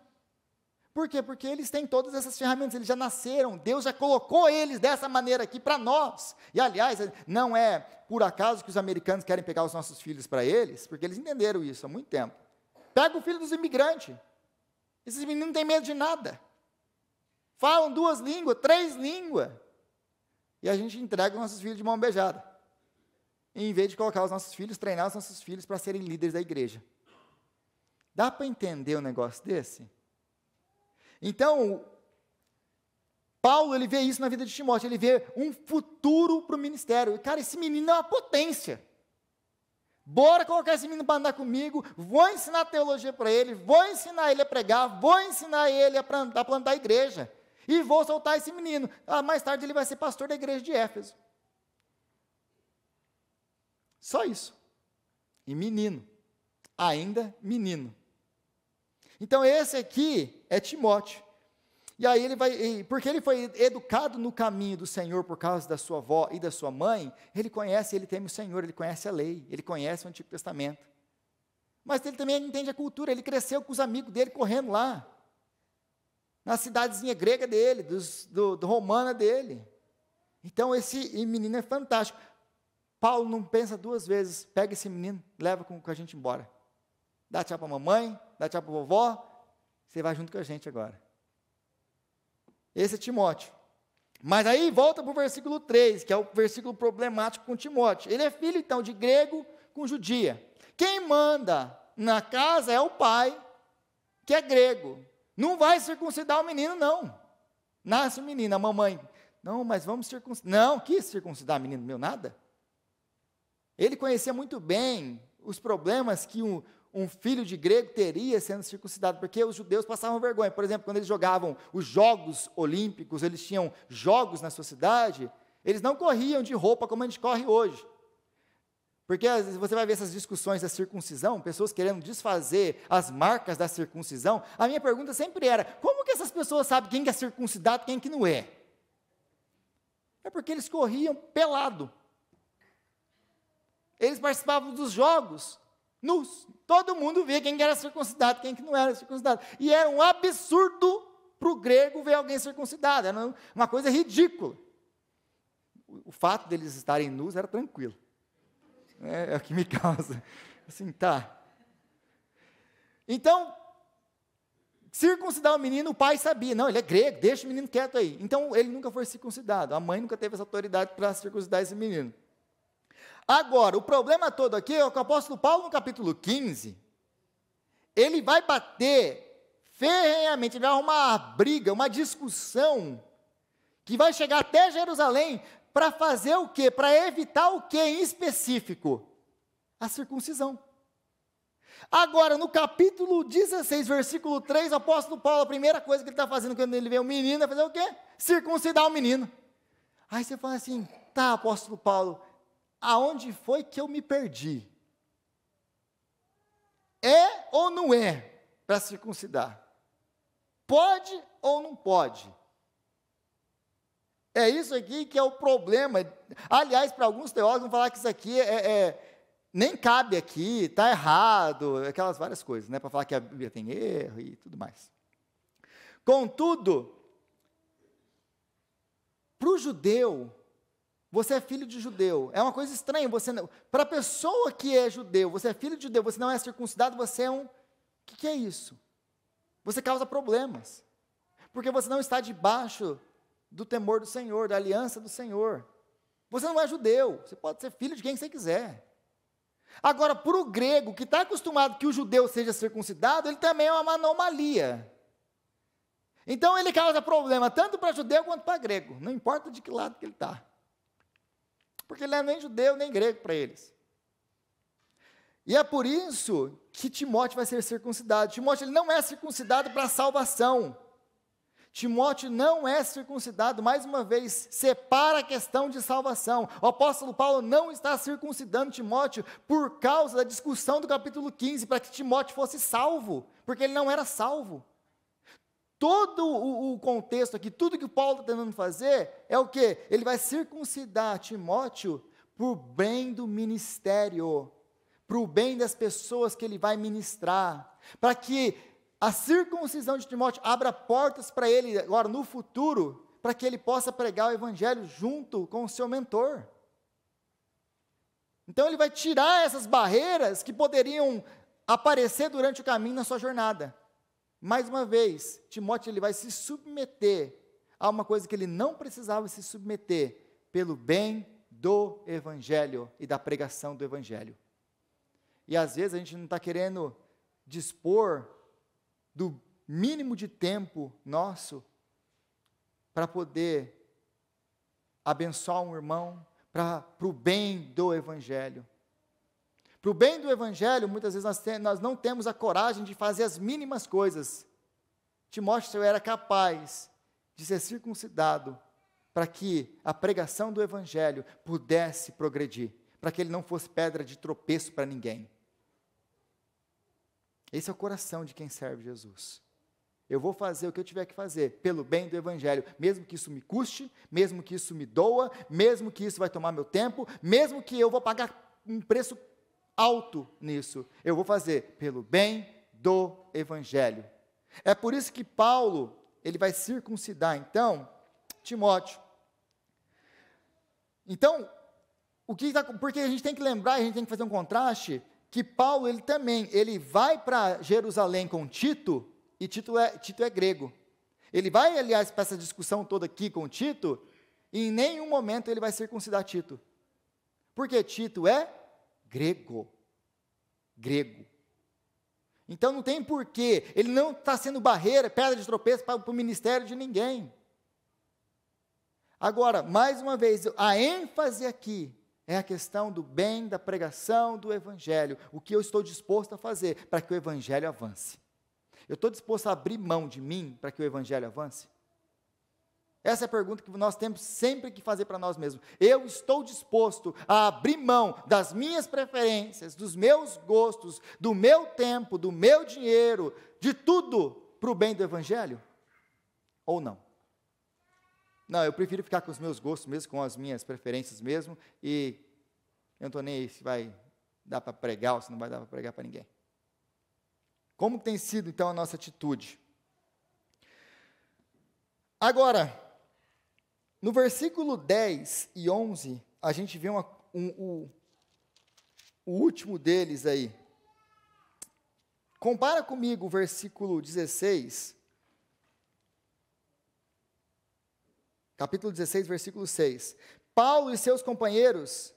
Por quê? Porque eles têm todas essas ferramentas, eles já nasceram, Deus já colocou eles dessa maneira aqui para nós. E, aliás, não é por acaso que os americanos querem pegar os nossos filhos para eles, porque eles entenderam isso há muito tempo. Pega o filho dos imigrantes. Esses meninos não têm medo de nada. Falam 2 línguas, 3 línguas. E a gente entrega os nossos filhos de mão beijada. Em vez de colocar os nossos filhos, treinar os nossos filhos para serem líderes da igreja. Dá para entender um negócio desse? Então, Paulo, ele vê isso na vida de Timóteo, ele vê um futuro para o ministério. E, cara, esse menino é uma potência. Bora colocar esse menino para andar comigo, vou ensinar teologia para ele, vou ensinar ele a pregar, vou ensinar ele a plantar a igreja. E vou soltar esse menino. Mais tarde ele vai ser pastor da igreja de Éfeso. Só isso. E menino. Ainda menino. Então esse aqui é Timóteo. E aí porque ele foi educado no caminho do Senhor por causa da sua avó e da sua mãe, ele teme o Senhor, ele conhece a lei, ele conhece o Antigo Testamento. Mas ele também entende a cultura, ele cresceu com os amigos dele correndo lá, na cidadezinha grega dele, do romana dele. Então esse menino é fantástico. Paulo não pensa 2 vezes, pega esse menino, leva com a gente embora. Dá tchau para a mamãe, dá tchau para a vovó, você vai junto com a gente agora. Esse é Timóteo. Mas aí volta para o versículo 3, que é o versículo problemático com Timóteo. Ele é filho, então, de grego com judia. Quem manda na casa é o pai, que é grego. Não vai circuncidar o menino, não. Nasce o menino, a mamãe. Não, mas vamos circuncidar. Não, quis circuncidar o menino meu, nada. Ele conhecia muito bem os problemas que um filho de grego teria sendo circuncidado, porque os judeus passavam vergonha. Por exemplo, quando eles jogavam os Jogos Olímpicos, eles tinham jogos na sua cidade, eles não corriam de roupa como a gente corre hoje. Porque você vai ver essas discussões da circuncisão, pessoas querendo desfazer as marcas da circuncisão. A minha pergunta sempre era, como que essas pessoas sabem quem que é circuncidado e quem que não é? É porque eles corriam pelado. Eles participavam dos jogos nus. Todo mundo via quem era circuncidado, quem que não era circuncidado. E era um absurdo para o grego ver alguém circuncidado. Era uma coisa ridícula. O fato deles estarem nus era tranquilo. É o que me causa. Assim, tá. Então, circuncidar o menino, o pai sabia. Não, ele é grego, deixa o menino quieto aí. Então, ele nunca foi circuncidado. A mãe nunca teve essa autoridade para circuncidar esse menino. Agora, o problema todo aqui é que o apóstolo Paulo, no capítulo 15, ele vai bater ferrenhamente, ele vai arrumar uma briga, uma discussão, que vai chegar até Jerusalém, para fazer o quê? Para evitar o quê em específico? A circuncisão. Agora, no capítulo 16, versículo 3, o apóstolo Paulo, a primeira coisa que ele está fazendo quando ele vê o menino é fazer o quê? Circuncidar o menino. Aí você fala assim, tá, apóstolo Paulo, aonde foi que eu me perdi? É ou não é para circuncidar? Pode ou não pode? É isso aqui que é o problema. Aliás, para alguns teólogos vão falar que isso aqui nem cabe aqui, está errado, aquelas várias coisas, né, para falar que a Bíblia tem erro e tudo mais. Contudo, para o judeu, você é filho de judeu, é uma coisa estranha, para a pessoa que é judeu, você é filho de judeu, você não é circuncidado, você é um, o que é isso? Você causa problemas, porque você não está debaixo do temor do Senhor, da aliança do Senhor, você não é judeu, você pode ser filho de quem você quiser. Agora, para o grego, que está acostumado que o judeu seja circuncidado, ele também é uma anomalia. Então, ele causa problema tanto para judeu quanto para grego, não importa de que lado que ele está. Porque ele não é nem judeu, nem grego para eles. E é por isso que Timóteo vai ser circuncidado. Timóteo ele não é circuncidado para salvação. Timóteo não é circuncidado, mais uma vez, separa a questão de salvação. O apóstolo Paulo não está circuncidando Timóteo por causa da discussão do capítulo 15, para que Timóteo fosse salvo, porque ele não era salvo. Todo o contexto aqui, tudo que o Paulo está tentando fazer, é o quê? Ele vai circuncidar Timóteo para o bem do ministério, para o bem das pessoas que ele vai ministrar, para que a circuncisão de Timóteo abra portas para ele, agora no futuro, para que ele possa pregar o evangelho junto com o seu mentor. Então ele vai tirar essas barreiras que poderiam aparecer durante o caminho na sua jornada. Mais uma vez, Timóteo ele vai se submeter a uma coisa que ele não precisava se submeter, pelo bem do evangelho e da pregação do evangelho. E às vezes a gente não está querendo dispor do mínimo de tempo nosso para poder abençoar um irmão, para o bem do evangelho. Para o bem do evangelho, muitas vezes nós não temos a coragem de fazer as mínimas coisas. Timóteo era capaz de ser circuncidado para que a pregação do evangelho pudesse progredir, para que ele não fosse pedra de tropeço para ninguém. Esse é o coração de quem serve Jesus. Eu vou fazer o que eu tiver que fazer, pelo bem do evangelho, mesmo que isso me custe, mesmo que isso me doa, mesmo que isso vai tomar meu tempo, mesmo que eu vou pagar um preço alto nisso, eu vou fazer pelo bem do evangelho. É por isso que Paulo, ele vai circuncidar, então, Timóteo. Então, porque a gente tem que lembrar, a gente tem que fazer um contraste, que Paulo, ele vai para Jerusalém com Tito, e Tito é grego. Ele vai, aliás, para essa discussão toda aqui com Tito, e em nenhum momento ele vai circuncidar Tito. Porque Tito é grego. Então não tem porquê, ele não está sendo barreira, pedra de tropeço para o ministério de ninguém. Agora, mais uma vez, a ênfase aqui é a questão do bem, da pregação do evangelho, o que eu estou disposto a fazer para que o evangelho avance. Eu estou disposto a abrir mão de mim para que o evangelho avance? Essa é a pergunta que nós temos sempre que fazer para nós mesmos. Eu estou disposto a abrir mão das minhas preferências, dos meus gostos, do meu tempo, do meu dinheiro, de tudo para o bem do evangelho? Ou não? Não, eu prefiro ficar com os meus gostos mesmo, com as minhas preferências mesmo, e eu não estou nem aí se vai dar para pregar ou se não vai dar para pregar para ninguém. Como tem sido, então, a nossa atitude? Agora, no versículo 10 e 11, a gente vê o último deles aí. Compara comigo o versículo 16, capítulo 16, versículo 6. Paulo e seus companheiros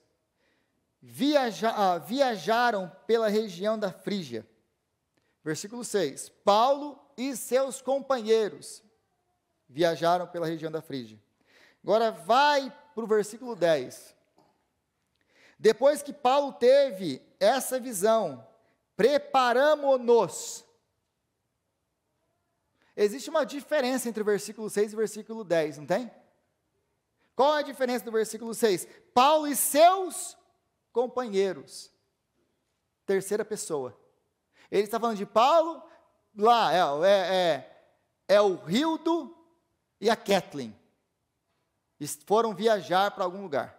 viajaram pela região da Frígia. Versículo 6. Paulo e seus companheiros viajaram pela região da Frígia. Agora vai para o versículo 10. Depois que Paulo teve essa visão, preparamo-nos. Existe uma diferença entre o versículo 6 e o versículo 10, não tem? Qual é a diferença do versículo 6? Paulo e seus companheiros. Terceira pessoa. Ele está falando de Paulo, lá é o Hildo e a Kathleen. Eles foram viajar para algum lugar.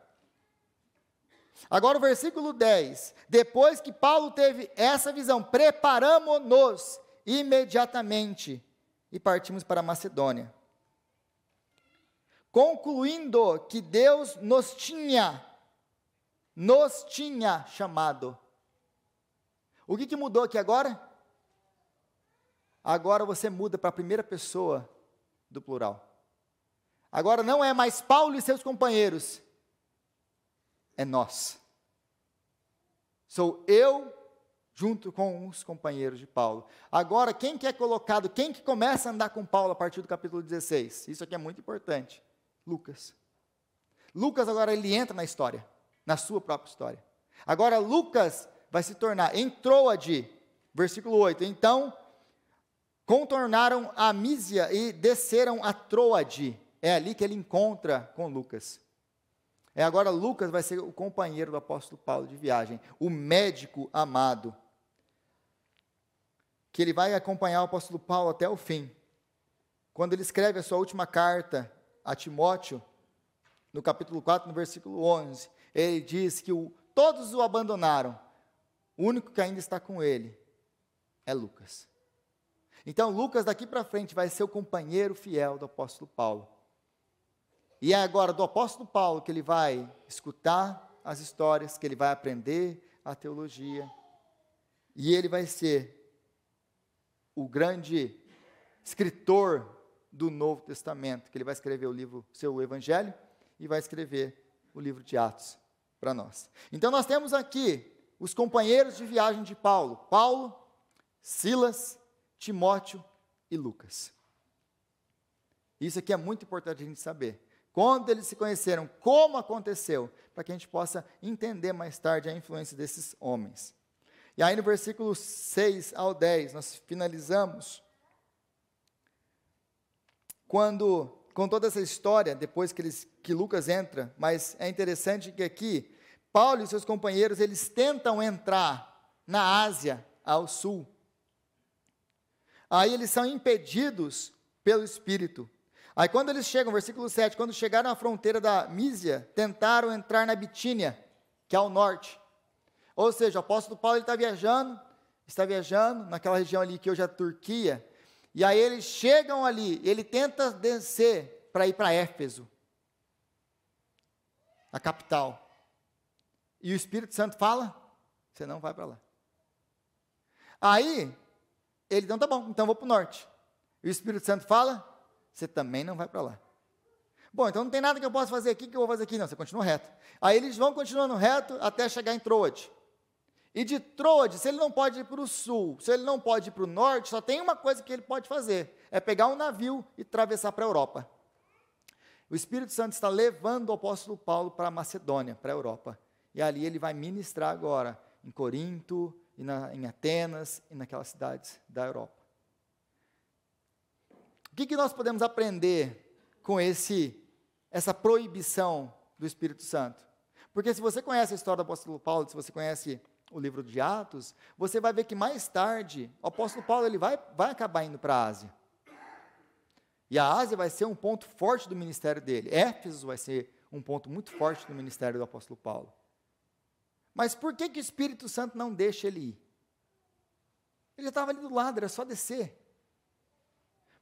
Agora o versículo 10. Depois que Paulo teve essa visão, preparamo-nos imediatamente e partimos para a Macedônia. Concluindo que Deus nos tinha chamado. O que mudou aqui agora? Agora você muda para a primeira pessoa do plural. Agora não é mais Paulo e seus companheiros, é nós. Sou eu junto com os companheiros de Paulo. Agora, quem que é colocado, quem que começa a andar com Paulo a partir do capítulo 16? Isso aqui é muito importante. Lucas. Lucas agora ele entra na história, na sua própria história. Agora Lucas vai se tornar em Troade, versículo 8. Então, contornaram a Mísia e desceram a Troade. É ali que ele encontra com Lucas. Agora Lucas vai ser o companheiro do apóstolo Paulo de viagem, o médico amado, que ele vai acompanhar o apóstolo Paulo até o fim. Quando ele escreve a sua última carta a Timóteo, no capítulo 4, no versículo 11, ele diz que todos o abandonaram, o único que ainda está com ele é Lucas. Então Lucas daqui para frente vai ser o companheiro fiel do apóstolo Paulo. E é agora do apóstolo Paulo que ele vai escutar as histórias, que ele vai aprender a teologia, e ele vai ser o grande escritor do Novo Testamento, que ele vai escrever o livro, seu Evangelho, e vai escrever o livro de Atos para nós. Então nós temos aqui os companheiros de viagem de Paulo: Paulo, Silas, Timóteo e Lucas. Isso aqui é muito importante a gente saber. Quando eles se conheceram, como aconteceu, para que a gente possa entender mais tarde a influência desses homens. E aí no versículo 6 ao 10, nós finalizamos com toda essa história, depois que Lucas entra, mas é interessante que aqui, Paulo e seus companheiros, eles tentam entrar na Ásia, ao sul. Aí eles são impedidos pelo Espírito. Aí quando eles chegam, versículo 7, quando chegaram à fronteira da Mísia, tentaram entrar na Bitínia, que é ao norte. Ou seja, o apóstolo Paulo está viajando naquela região ali que hoje é a Turquia, e aí eles chegam ali, ele tenta descer para ir para Éfeso, a capital. E o Espírito Santo fala: você não vai para lá. Aí, ele, então tá bom, então vou para o norte. E o Espírito Santo fala: você também não vai para lá. Bom, então não tem nada que eu possa fazer aqui, que eu vou fazer aqui. Não, você continua reto. Aí eles vão continuando reto até chegar em Troade. E de Troade, se ele não pode ir para o sul, se ele não pode ir para o norte, só tem uma coisa que ele pode fazer: é pegar um navio e atravessar para a Europa. O Espírito Santo está levando o apóstolo Paulo para a Macedônia, para a Europa. E ali ele vai ministrar agora, em Corinto, em Atenas e naquelas cidades da Europa. O que nós podemos aprender com essa proibição do Espírito Santo? Porque se você conhece a história do apóstolo Paulo, se você conhece o livro de Atos, você vai ver que mais tarde, o apóstolo Paulo ele vai acabar indo para a Ásia. E a Ásia vai ser um ponto forte do ministério dele. Éfeso vai ser um ponto muito forte do ministério do apóstolo Paulo. Mas por que o Espírito Santo não deixa ele ir? Ele já estava ali do lado, era só descer.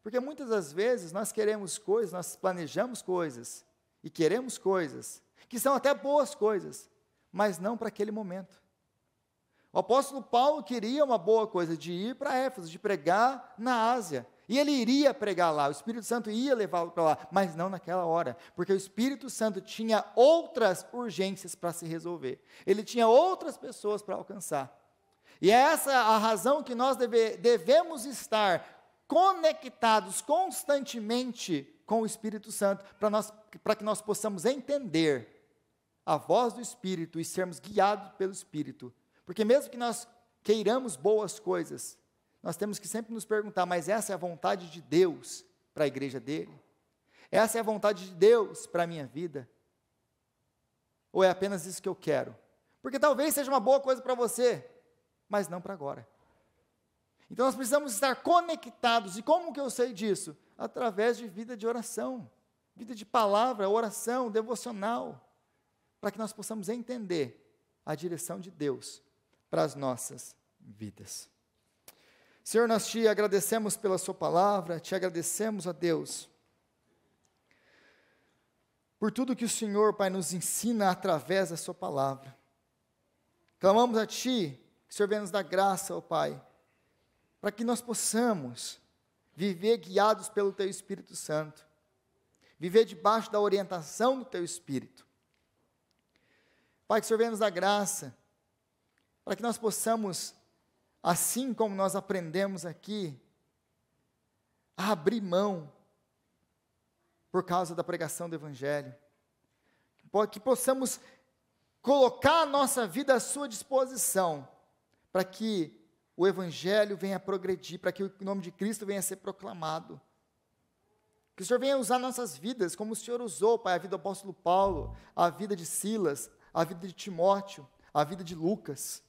Porque muitas das vezes nós queremos coisas, nós planejamos coisas, e queremos coisas, que são até boas coisas, mas não para aquele momento. O apóstolo Paulo queria uma boa coisa, de ir para Éfeso, de pregar na Ásia, e ele iria pregar lá, o Espírito Santo ia levá-lo para lá, mas não naquela hora, porque o Espírito Santo tinha outras urgências para se resolver, ele tinha outras pessoas para alcançar, e é essa a razão que nós devemos estar conectados constantemente com o Espírito Santo, para que nós possamos entender a voz do Espírito e sermos guiados pelo Espírito, porque mesmo que nós queiramos boas coisas, nós temos que sempre nos perguntar, mas essa é a vontade de Deus para a igreja dele? Essa é a vontade de Deus para a minha vida? Ou é apenas isso que eu quero? Porque talvez seja uma boa coisa para você, mas não para agora. Então nós precisamos estar conectados, e como que eu sei disso? Através de vida de oração, vida de palavra, oração, devocional, para que nós possamos entender a direção de Deus para as nossas vidas. Senhor, nós te agradecemos pela sua palavra, te agradecemos, ó Deus, por tudo que o Senhor, Pai, nos ensina através da sua palavra. Clamamos a ti, que o Senhor venha nos dar graça, ó Pai, para que nós possamos viver guiados pelo teu Espírito Santo, viver debaixo da orientação do teu Espírito. Pai, que o Senhor venha nos dar graça, para que nós possamos, assim como nós aprendemos aqui, a abrir mão por causa da pregação do Evangelho, que possamos colocar a nossa vida à sua disposição, para que o Evangelho venha progredir, para que o nome de Cristo venha a ser proclamado. Que o Senhor venha usar nossas vidas, como o Senhor usou, Pai, a vida do apóstolo Paulo, a vida de Silas, a vida de Timóteo, a vida de Lucas.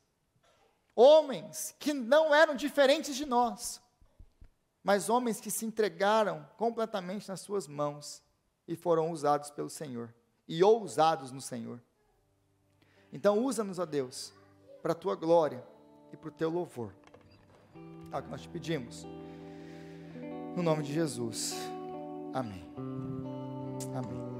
Homens que não eram diferentes de nós, mas homens que se entregaram completamente nas suas mãos e foram usados pelo Senhor, e ousados no Senhor. Então usa-nos, ó Deus, para a tua glória e para o teu louvor. É o que nós te pedimos, no nome de Jesus. Amém. Amém.